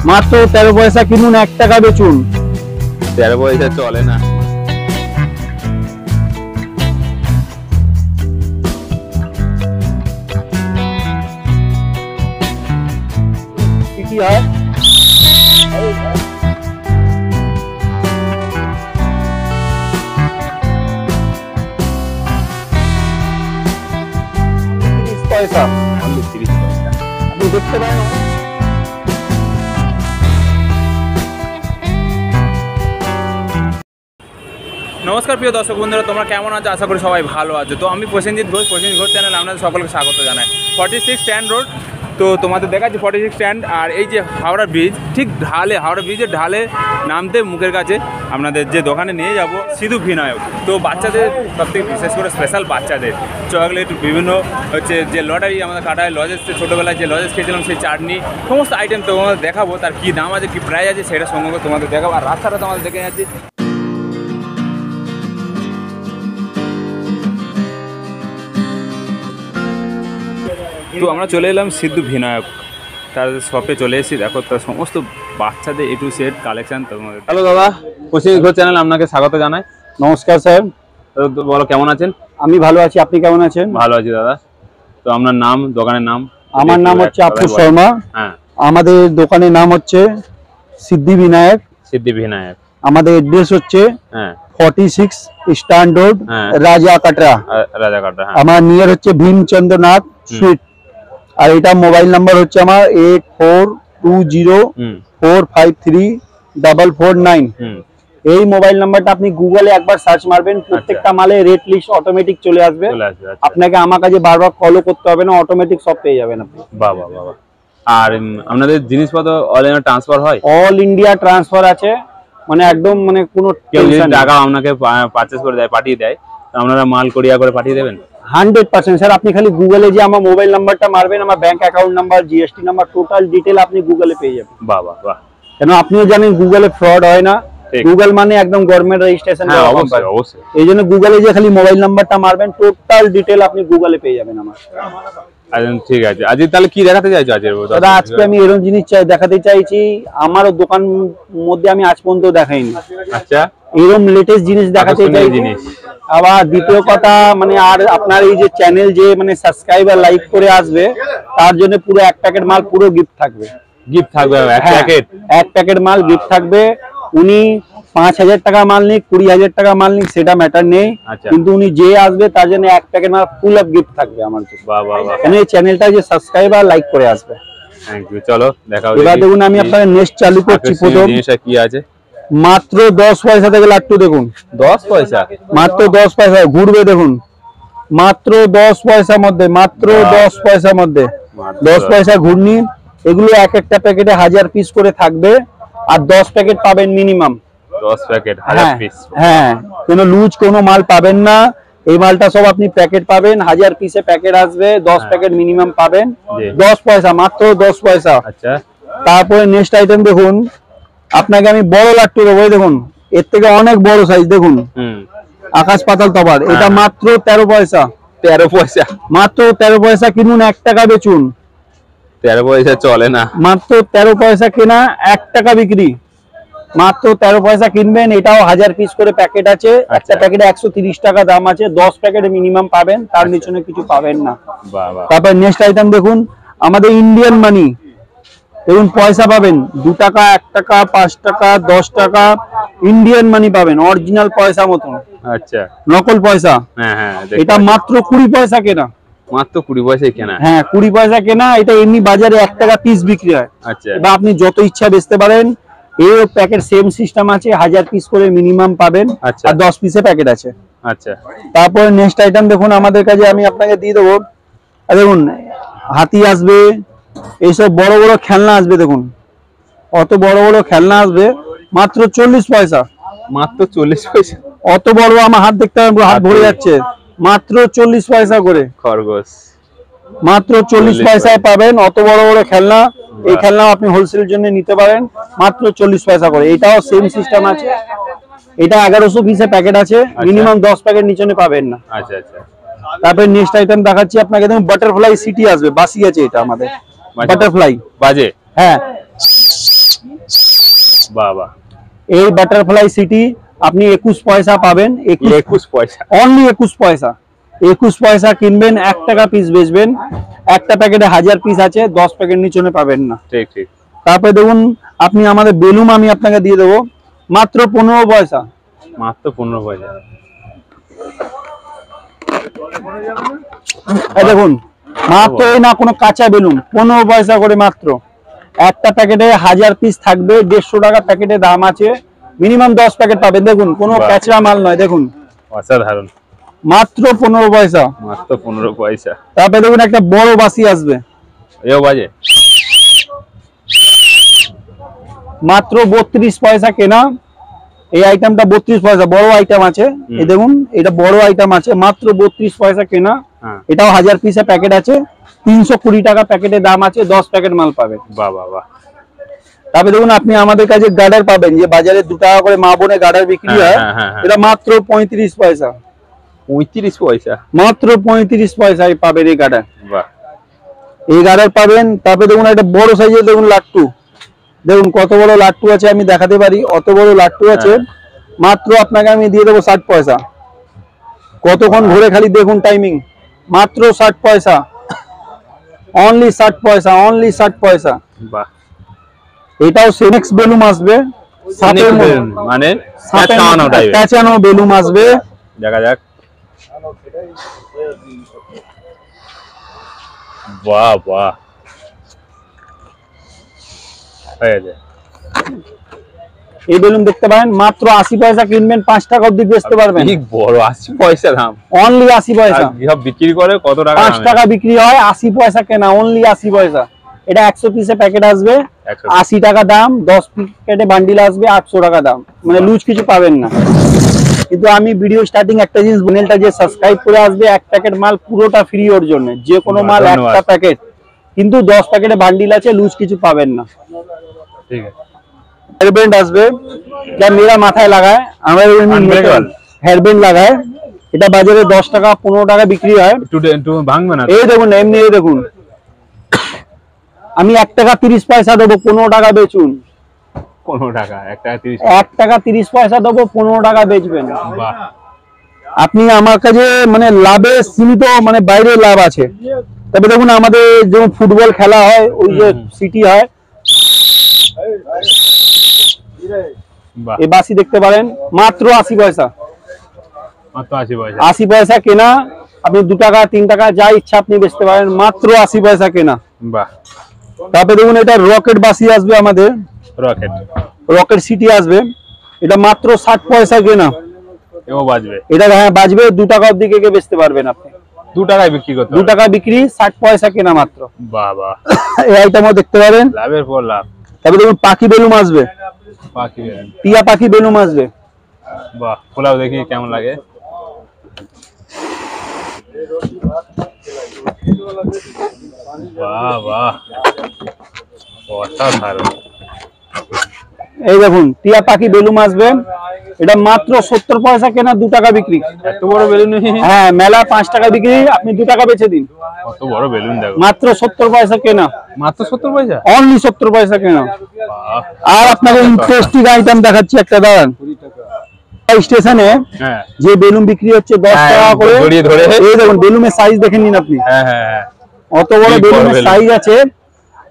মাত্র 13 পয়সা কিনুন, 1 টাকা বেচুন। 13 পয়সা চলে না। কি হয়? পয়সা আপনি 30 পয়সা আপনি দেখতে পারেন। নমস্কার প্রিয় দর্শক বন্ধুরা, তোমরা কেমন আছো? আশা করি সবাই ভালো আছো। তো আমি প্রসেনজিৎ ঘোষ, প্রসেনজিৎ ঘোষ চ্যানেল আপনাদের সকলকে স্বাগত জানাই। 46 স্ট্যান্ড রোড, তো তোমাদের দেখাচ্ছি 46 স্ট্যান্ড। আর এই যে হাওড়া ব্রিজ, ঠিক ঢালে, হাওড়া ব্রিজের ঢালে নামতে মুখের কাছে আপনাদের যে দোকানে নিয়ে যাব সিধু ভিনায়ক। তো বাচ্চাদের সবথেকে বিশেষ করে স্পেশাল বাচ্চাদের চকলেট, বিভিন্ন হচ্ছে যে লটারি আমাদের কাটায়, লজেস, ছোটোবেলায় যে লজেস খেয়েছিলাম সেই চাটনি, সমস্ত আইটেম তোমাদের দেখাবো। তার কী দাম আছে, কী প্রাইস আছে, সেটা সঙ্গে করে তোমাদের দেখাবো। আর রাস্তাটা তোমাদের দেখে যাচ্ছি। তো আমরা চলে এলাম সিদ্ধু ভিনায়ক, তার শপে চলে এসেছি। দেখো তার সমস্ত বাচ্চাদের A to Z কালেকশন তোমাদের। হ্যালো দাদা, প্রসেনজিৎ ঘোষ চ্যানেল আপনাকে স্বাগত জানাই। নমস্কার স্যার। তো বলো কেমন আছেন? আমি ভালো আছি, আপনি কেমন আছেন? ভালো আছি দাদা। তো আপনার নাম, দোকানের নাম? আমার নাম হচ্ছে আপু শর্মা। হ্যাঁ, আমাদের দোকানের নাম হচ্ছে সিদ্ধি বিনায়ক। সিদ্ধি ভিনায়ক। আমাদের এড্রেস হচ্ছে হ্যাঁ, 46 স্ট্যান্ড রোড, হ্যাঁ। রাজাকাটা। রাজাকাটা, হ্যাঁ। আমার নিয়ার হচ্ছে ভীমচন্দ্রনাথ সুইট। আর এটা মোবাইল নাম্বার হচ্ছে আমার 8420453449। এই মোবাইল নাম্বারটা আপনি গুগলে একবার সার্চ মারবেন, প্রত্যেকটা মালে রেট লিস্ট অটোমেটিক চলে আসবে। আপনাকে আমার কাছে বারবার কলও করতে হবে না, অটোমেটিক সব পেয়ে যাবেন আপনি। বাবা বাবা। আর আপনাদের জিনিসপত্র অল ইন্ডিয়া ট্রান্সফার হয়? অল ইন্ডিয়া ট্রান্সফার আছে, মানে একদম মানে কোনো কেউ যদি টাকা আপনাকে পারচেজ করে দেয়, পাঠিয়ে দেয়, আপনারা মাল কোরিয়ার করে পাঠিয়ে দেবেন? 100% স্যার। আপনি খালি গুগলে যে আমার মোবাইল নাম্বারটা মারবেন, আমার bank account number, GST number, total detail আপনি গুগলে পেয়ে যাবেন। বাবা বাহ। কেন আপনিও জানেন গুগলে ফ্রড হয় না। গুগল মানে একদম গভর্নমেন্ট রেজিস্ট্রেশন। অবশ্যই অবশ্যই। এই জন্য গুগলে যে খালি মোবাইল নাম্বারটা মারবেন, টোটাল ডিটেল আপনি গুগলে পেয়ে যাবেন আমার। ঠিক আছে। আজ তাহলে কি দেখাতে চাইছো? দাদা আজকে আমি এরকম জিনিস দেখাতে চাইছি, আমারও দোকান মধ্যে আমি আজ পর্যন্ত দেখাইনি। আচ্ছা, এরকম লেটেস্ট জিনিস দেখাতে চাইছি। আবার দ্বিতীয় কথা, মানে আর আপনার এই যে চ্যানেল যে মানে সাবস্ক্রাইবার লাইক করে আসবে, তার জন্য পুরো 1 প্যাকেট মাল পুরো গিফট থাকবে। গিফট থাকবে 1 প্যাকেট? 1 প্যাকেট মাল গিফট থাকবে। উনি 5000 টাকা মাল নিক, 20000 টাকা মাল নিক, সেটা ম্যাটার নেই, কিন্তু উনি যে আসবে তার জন্য 1 প্যাকেট মাল ফুল অফ গিফট থাকবে আমার কাছে। বাহ বাহ বাহ। এই চ্যানেলটা যে সাবস্ক্রাইবার লাইক করে আসবে। Thank you. চলো দেখাও। এবার দেখুন আমি আপনাকে নেক্সট চালু করছি। প্রথম জিনিসটা কি আছে? মাত্র 10 পয়সা থেকে লাট্টু দেখুন। 10 পয়সা? মাত্র 10 পয়সা ঘুরবে দেখুন। মাত্র 10 পয়সার মধ্যে, মাত্র 10 পয়সার মধ্যে 10 পয়সা ঘুরনি। এগুলো এক একটা প্যাকেটে 1000 পিস করে থাকবে, আর 10 প্যাকেট পাবেন মিনিমাম। 10 packet 1000 piece? হ্যাঁ, কোনো লুজ কোনো মাল পাবেন না। এই মালটা সব আপনি প্যাকেট পাবেন, 1000 পিসে প্যাকেট আসবে, 10 প্যাকেট মিনিমাম পাবেন। 10 পয়সা, মাত্র 10 পয়সা। আচ্ছা, তারপরে নেক্সট আইটেম দেখুন, আপনাকে আমি বড় লাট্টু দেবো। দেখুন এর থেকে অনেক বড় সাইজ দেখুন, আকাশ পাতাল তফাৎ। এটা মাত্র 13 পয়সা। 13 পয়সা? মাত্র 13 পয়সা কিনুন, 1 টাকা বেচুন। 13 পয়সা চলে না। মাত্র 13 পয়সা কেনা, 1 টাকা বিক্রি। মাত্র 13 পয়সা কিনবেন। এটাও 1000 পিস করে প্যাকেট আছে। একটা প্যাকেটে 130 টাকা দাম আছে। 10 প্যাকেটে মিনিমাম পাবেন, তার নিচে কিছু পাবেন না। তারপর নেক্সট আইটেম দেখুন, আমাদের ইন্ডিয়ান মানি দেখুন, পয়সা পাবেন 2 টাকা, 1 টাকা, 5 টাকা, 10 টাকা, ইন্ডিয়ান মানি পাবেন, অরিজিনাল পয়সা মতন। আচ্ছা, নকল পয়সা। হ্যাঁ হ্যাঁ। এটা মাত্র 20 পয়সা কেনা। মাত্র 20 পয়সায় কেনা? হ্যাঁ, 20 পয়সা কেনা। এটা এমনি বাজারে 1 টাকা পিস বিক্রি হয়। আচ্ছা, এবার আপনি যত ইচ্ছা বেচতে পারেন। এর প্যাকেট সেম সিস্টেম আছে, 1000 পিস করে মিনিমাম পাবেন, আর 10 পিসে প্যাকেট আছে। আচ্ছা, তারপরে নেক্সট আইটেম দেখুন আমাদের কাছে, আমি আপনাকে দিয়ে দেবো। দেখুন হাতি আসবে, এইসব বড় বড় খেলনা আসবে। দেখুন অত বড় বড় খেলনা আসবে, মাত্র 40 পয়সা। মাত্র 40 পয়সা? অত বড় আমার হাত দেখতে পাবেন, হাত ভরে যাচ্ছে। মাত্র 40 পয়সা করে খরগোশ। মাত্র 40 পয়সায় পাবেন অত বড় বড় খেলনা। এই খেলনা আপনি হোলসেলের জন্য নিতে পারেন, মাত্র 40 পয়সা করে। এটাও সেম সিস্টেম আছে। এটা 1100 পিসে প্যাকেট আছে, মিনিমাম 10 প্যাকেট নিচে পাবেন না। আচ্ছা আচ্ছা। তারপরে নেক্সট আইটেম দেখাচ্ছি আপনাকে, দেখুন বাটারফ্লাই সিটি আসবে, বাসি আছে এটা আমাদের। বাটারফ্লাই বাজে? হ্যাঁ, বাবা, এই বাটারফ্লাই সিটি আপনি 21 পয়সা পাবেন। 21 পয়সা, অনলি 21 পয়সা। 21 পয়সা কিনবেন, 1 টাকা পিস বেচবেন। একটা প্যাকেটে 1000 পিস আছে, 10 প্যাকেট নিচনে পাবেন না। ঠিক ঠিক। তারপরে দেখুন আপনি আমাদের বেলুম আমি আপনাকে দিয়ে দেবো মাত্র 15 পয়সা। মাত্র 15 পয়সা। দেখুন মাত্র এই না কোনো কাঁচা বেলুন, 15 পয়সা করে মাত্র। একটা প্যাকেটে 1000 পিস থাকবে, 150 টাকা প্যাকেটে দাম আছে। মিনিমাম 10 প্যাকেট পাবেন। দেখুন কোনো ক্যাচরা মাল নয়, দেখুন অসাধারণ, মাত্র 15 পয়সা। মাত্র 15 পয়সা। তারপরে দেখুন একটা বড় বাসি আসবে, এও বাজে, মাত্র 32 পয়সা কেনা। এই আইটেমটা 32 পয়সা, বড় আইটেম আছে। এই দেখুন এটা বড় আইটেম আছে, মাত্র 32 পয়সা কেনা। এটাও 1000 পিসের প্যাকেট আছে, 320 টাকা প্যাকেটের দাম আছে, 10 প্যাকেট মাল পাবেন। বাহ বাহ বাহ। তারপরে দেখুন আপনি আমাদের কাছে গার্ডার পাবেন, যে বাজারে 2 টাকা করে মা বোনে গার্ডার বিক্রি হয়, এটা মাত্র 35 পয়সা। 35 পয়সা, মাত্র 35 পয়সায় পাবেন এই গার্ডার। বাহ, এই গার্ডার পাবেন। তারপরে দেখুন একটা বড় সাইজের দেখুন লাট্টু, দেখুন কত বড় লাট্টু আছে, আমি দেখাতে পারি। অত বড় লাট্টু আছে, মাত্র আপনাকে আমি দিয়ে দেবো 60 পয়সা। কতক্ষণ ঘুরে খালি দেখুন টাইমিং, মাত্র 60 পয়সা, অনলি 60 পয়সা, অনলি 60 পয়সা। বাহ। এটাও সেনেক্স বেলুম আসবে, মানে কাঁচানো বেলুম আসবে। দেখা যাক। বাহ বাহ, হয়ে যায়। এই বেলুন দেখতে পারেন, মাত্র 80 পয়সা কিনবেন, 5 টাকা অবধি বেচতে পারবেন। ঠিক বড় 80 পয়সা দাম, অনলি 80 পয়সা। সব বিক্রি করে কত টাকা? 5 টাকা বিক্রি হয়, 80 পয়সা কেনা, অনলি 80 পয়সা। এটা 100 পিসের প্যাকেট আসবে, 80 টাকা দাম। 10 প্যাকেটে বান্ডিল আসবে, 800 টাকা দাম। মানে লুজ কিছু পাবেন না। কিন্তু আমি ভিডিও স্টার্টিং একটা জিনিস, চ্যানেলটা যে সাবস্ক্রাইব করে আসবে, 1 প্যাকেট মাল পুরোটা ফ্রি ওর জন্য। যে কোনো মাল একটা প্যাকেট, কিন্তু 10 প্যাকেটে বান্ডিল আছে, লুজ কিছু পাবেন না। ঠিক আছে। হেয়ারব্যান্ড আসবে, যা মেয়েরা মাথায় লাগায়, আমরা হেয়ারব্যান্ড লাগায়। এটা বাজারে 10 টাকা 15 টাকা বিক্রি হয়। একটু ভাঙবে না? এই দেখুন এমনি, এই দেখুন আমি 1 টাকা 30 পয়সা দেবো, 15 টাকা বেচুন। 15 টাকা, 1 টাকা 30, 1 টাকা 30 পয়সা দেবো, 15 টাকা বেচবেন। বাহ। আপনি আমার কাছে মানে লাভে সীমিত, মানে বাইরে লাভ আছে। তবে দেখুন আমাদের যেমন ফুটবল খেলা হয়, ওই যে সিটি হয়, এই বাসি দেখতে পারেন, মাত্র 80 পয়সা। মাত্র 80 পয়সা, 80 পয়সা কেনা। আপনি 2 টাকা 3 টাকা যা ইচ্ছা আপনি বেচতে পারেন, মাত্র 80 পয়সা কেনা। বাহ। তারপরে দেখুন এটা রকেট বাসি আসবে আমাদের, রকেট সিটি আসবে। এটা মাত্র 60 পয়সা কেনা। এও বাজবে? এটা হ্যাঁ বাজবে, 2 টাকা অবধি কে বেচতে পারবেন আপনি। 2 টাকায় বিক্রি করতে? 2 টাকা বিক্রি, 60 পয়সা কেনা মাত্র। বাহ বাহ। এই আইটেমও দেখতে পারেন, লাভের পর লাভ। তারপরে দেখুন পাখি বেলুম আসবে, পাখি বেলুন, টিয়া পাখি বেলুম আসবে। বাহ, খোলাও দেখি কেমন লাগে। বাহ বাহ, অসাধারণ। এই দেখুন টিয়া পাখি বেলুম আসবে, এটা মাত্র 70 পয়সা কেনা, 2 টাকা বিক্রি। এত বড় বেলুন? হ্যাঁ, মেলা 5 টাকা বিক্রি, আপনি 2 টাকা বেচে দিন। কত বড় বেলুন দেখো, মাত্র 70 পয়সা কেনা। মাত্র 70 পয়সা, অনলি 70 পয়সা কেনা। আর আপনাকে ইন্টারেস্টিং আইটেম দেখাচ্ছি একটা, দাঁড়ান। স্টেশনে যে বেলুন বিক্রি হচ্ছে 10 টাকা করে, এই দেখুন বেলুনের সাইজ দেখে নিন আপনি। অত বড় বেলুনের সাইজ আছে।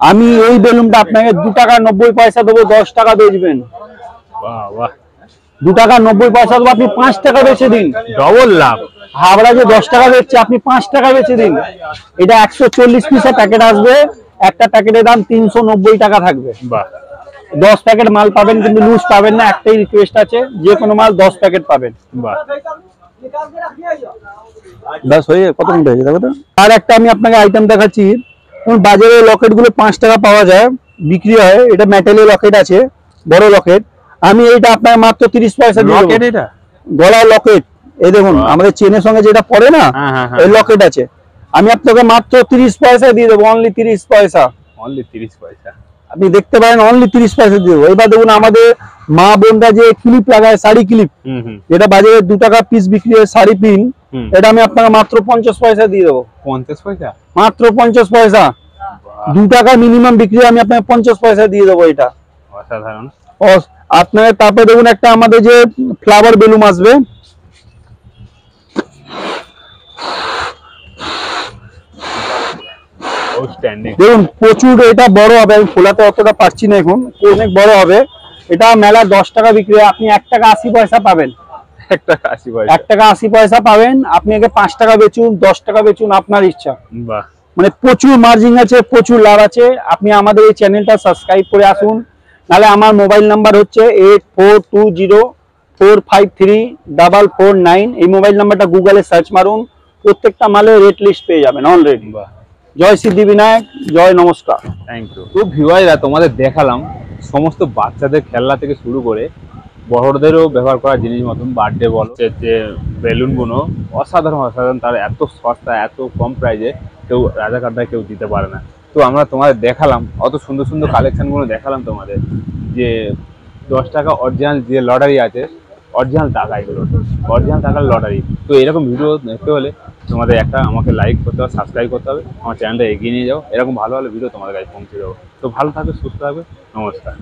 আমি এই বেলুনটা আপনাকে 2 টাকা 90 পয়সা দেবো, 10 টাকা বেচবেন। 2 টাকা 90 পয়সা দেবো, আপনি 5 টাকা বেচে দিন, ডবল লাভ। হাবড়া যে 10 টাকা বেচছে, আপনি 5 টাকা বেচে দিন। এটা 140 পিসের প্যাকেট আসবে, একটা প্যাকেটের দাম 390 টাকা থাকবে। 10 প্যাকেট মাল পাবেন, কিন্তু লুজ পাবেন না। একটাই রিকোয়েস্ট আছে, যে কোনো মাল 10 প্যাকেট পাবেন। বাস হয়ে কত মিনিট হয়েছে দেখো তো। আর একটা আমি আপনাকে আইটেম দেখাচ্ছি, বাজারে লকেট গুলো 5 টাকা পাওয়া যায়, বিক্রি হয়। এটা মেটালের লকেট আছে, বড় লকেট। আমি এইটা আপনাকে মাত্র 30 পয়সা দিয়ে দেবো। এটা গলার লকেট, এই দেখুন আমাদের চেনের সঙ্গে যেটা পড়ে না, এই লকেট আছে। আমি আপনাকে মাত্র 30 পয়সা দিয়ে দেবো, অনলি 30 পয়সা। অনলি 30 পয়সা আপনি দেখতে পারেন, অনলি 30 পয়সা দিয়ে দেবো। এবার দেখুন আমাদের মা বোনরা যে ক্লিপ লাগায়, শাড়ি ক্লিপ, যেটা বাজারে 2 টাকা পিস বিক্রি হয়, শাড়ি পিন, এটা আমি আপনাকে মাত্র 50 পয়সা দিয়ে দেবো। 50 পয়সা, মাত্র 50 পয়সা। 2 টাকা মিনিমাম বিক্রি, আমি আপনাকে 50 পয়সা দিয়ে দেবো। এটা অসাধারণ। আপনার তারপরে দেখুন একটা আমাদের যে ফ্লাওয়ার বেলুন আসবে, আউটস্ট্যান্ডিং। দেখুন প্রচুর এটা বড় হবে, আমি খোলাতে অতটা পারছি না এখন, অনেক বড় হবে। এটা মেলা 10 টাকা বিক্রি হয়, আপনি 1 টাকা 80 পয়সা পাবেন। 1 টাকা 80 পয়সা। 1 টাকা 80 পয়সা পাবেন, আপনি আগে 5 টাকা বেচুন, 10 টাকা বেচুন, আপনার ইচ্ছা। বাহ, মানে প্রচুর মার্জিন আছে, প্রচুর লাভ আছে। আপনি আমাদের এই চ্যানেলটা সাবস্ক্রাইব করে আসুন, নাহলে আমার মোবাইল নাম্বার হচ্ছে 8420453449। এই মোবাইল নাম্বারটা গুগলে সার্চ মারুন, প্রত্যেকটা মালে রেট লিস্ট পেয়ে যাবেন অলরেডি। বাহ, জয় সিদ্ধিবিনায়ক, জয় নমস্কার। Thank you. তো ভিউয়াররা তোমাদের দেখালাম সমস্ত বাচ্চাদের খেলনা থেকে শুরু করে বড়দেরও ব্যবহার করা জিনিস মতন, বার্থডে বলো, যে বেলুনগুলো অসাধারণ অসাধারণ, তার এত সস্তা এত কম প্রাইসে কেউ রাজাকারটায় কেউ দিতে পারে না। তো আমরা তোমাদের দেখালাম অত সুন্দর সুন্দর কালেকশনগুলো দেখালাম তোমাদের, যে 10 টাকা অরিজিনাল যে লটারি আছে, অরিজিনাল টাকা, এগুলো অরিজিনাল টাকার লটারি। তো এরকম ভিডিও দেখতে হলে তোমাদের একটা আমাকে লাইক করতে হবে, সাবস্ক্রাইব করতে হবে, আমার চ্যানেলটা এগিয়ে নিয়ে যাও, এরকম ভালো ভালো ভিডিও তোমাদের কাছে পৌঁছে দেবো। তো ভালো থাকবে, সুস্থ থাকবে, নমস্কার।